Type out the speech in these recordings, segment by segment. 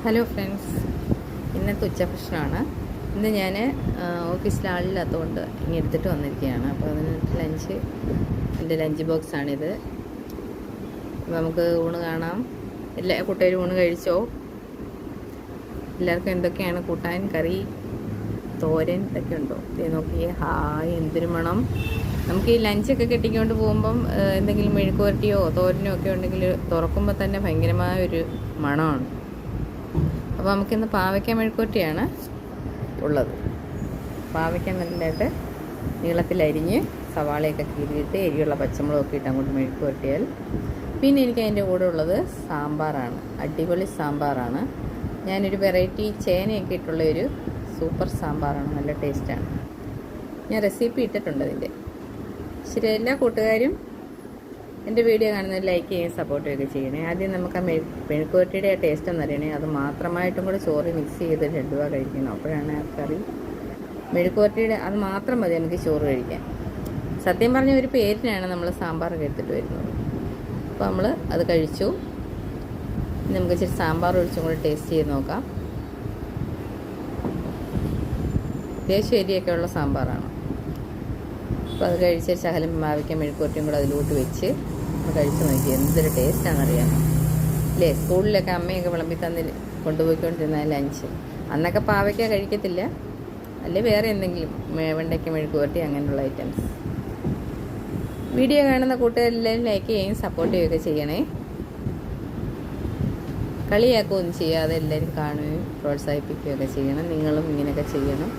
Hello friends, ഇന്നത്തെ ഉച്ചഭക്ഷണമാണ്. ഇന്ന് ഞാൻ ഓഫീസിൽ ആളില്ലാത്തതുകൊണ്ട് ഇങ്ങനെ എടുത്തിട്ട് വന്നിരിക്കുകയാണ്. അപ്പോൾ അതിന് ലഞ്ച്, എൻ്റെ ലഞ്ച് ബോക്സാണിത്. അപ്പോൾ നമുക്ക് ഊണ് കാണാം. എല്ലാ കൂട്ടുകാരും ഊണ് കഴിച്ചോ? എല്ലാവർക്കും എന്തൊക്കെയാണ് കൂട്ടാൻ, കറി, തോരൻ ഇതൊക്കെ ഉണ്ടോ? ഇത് നോക്കിയേ, ഹായ് എന്തൊരു മണം. നമുക്ക് ഈ ലഞ്ചൊക്കെ കെട്ടിക്കൊണ്ട് പോകുമ്പം എന്തെങ്കിലും മെഴുക്കുവരട്ടിയോ തോരനോ ഒക്കെ ഉണ്ടെങ്കിൽ തുറക്കുമ്പോൾ തന്നെ ഭയങ്കരമായൊരു മണമാണ്. അപ്പോൾ നമുക്കിന്ന് പാവയ്ക്ക മെഴുക്കുവരട്ടിയാണ് ഉള്ളത്. പാവയ്ക്ക നല്ലതായിട്ട് നീളത്തിലരിഞ്ഞ് സവാളയൊക്കെ കീറിയിട്ട് എരിയുള്ള പച്ചമുളകൊക്കെ ഇട്ട് അങ്ങോട്ട് മെഴുക്കുവരട്ടിയാൽ. പിന്നെ എനിക്ക് അതിൻ്റെ കൂടെ ഉള്ളത് സാമ്പാറാണ്. അടിപൊളി സാമ്പാറാണ്. ഞാനൊരു വെറൈറ്റി ചേനയൊക്കെ ഇട്ടുള്ള ഒരു സൂപ്പർ സാമ്പാറാണ്. നല്ല ടേസ്റ്റാണ്. ഞാൻ റെസിപ്പി ഇട്ടിട്ടുണ്ട് അതിൻ്റെ. ശരി, എല്ലാ കൂട്ടുകാരും എൻ്റെ വീഡിയോ കാണുന്നത് ലൈക്ക് ചെയ്യുകയും സപ്പോർട്ട് ചെയ്യുകയൊക്കെ ചെയ്യണേ. ആദ്യം നമുക്ക് ആ മെഴുക്കുവരട്ടിയുടെ ടേസ്റ്റ് എന്നറിയണേ. അത് മാത്രമായിട്ടും കൂടെ ചോറ് മിക്സ് ചെയ്ത് രണ്ടുവ കഴിക്കണം. അപ്പോഴാണ് ആ കറി മെഴുക്കുവരട്ടിയുടെ അത് മാത്രം മതി നമുക്ക് ചോറ് കഴിക്കാൻ. സത്യം പറഞ്ഞ ഒരു പേരിനാണ് നമ്മൾ സാമ്പാറൊക്കെ എടുത്തിട്ട് വരുന്നത്. അപ്പോൾ നമ്മൾ അത് കഴിച്ചു. നമുക്ക് ഇച്ചിരി സാമ്പാർ ഒഴിച്ചും കൂടെ ടേസ്റ്റ് ചെയ്ത് നോക്കാം. അത്യാവശ്യം എരിയൊക്കെ ഉള്ള സാമ്പാറാണ്. അപ്പോൾ അത് കഴിച്ച് ശകലം പാവയ്ക്ക മെഴുക്കുവരട്ടിയും കൂടെ അതിലോട്ട് വെച്ച് കഴിച്ച് നോക്കി. എന്തൊരു ടേസ്റ്റാണെന്നറിയാമോ? അല്ലേ, സ്കൂളിലൊക്കെ അമ്മയൊക്കെ വിളമ്പി തന്നിൽ കൊണ്ടുപോയിക്കൊണ്ടിരുന്ന ലഞ്ച്. അന്നൊക്കെ പാവയ്ക്ക കഴിക്കത്തില്ല, അല്ലെ വേറെ എന്തെങ്കിലും വെണ്ടയ്ക്ക മെഴുക്കുവരട്ടി അങ്ങനെയുള്ള ഐറ്റംസ്. വീഡിയോ കാണുന്ന കൂട്ടുകാരെല്ലാം ലൈക്ക് ചെയ്യുകയും സപ്പോർട്ട് ചെയ്യുകയൊക്കെ ചെയ്യണേ. കളിയാക്കുകയൊന്നും ചെയ്യാതെ എല്ലാവരും കാണുകയും പ്രോത്സാഹിപ്പിക്കുകയൊക്കെ ചെയ്യണം. നിങ്ങളും ഇങ്ങനെയൊക്കെ ചെയ്യണം.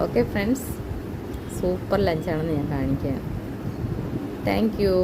ഓക്കെ ഫ്രണ്ട്സ്, സൂപ്പർ ലഞ്ചാണെന്ന് ഞാൻ കാണിക്കാം. Thank you.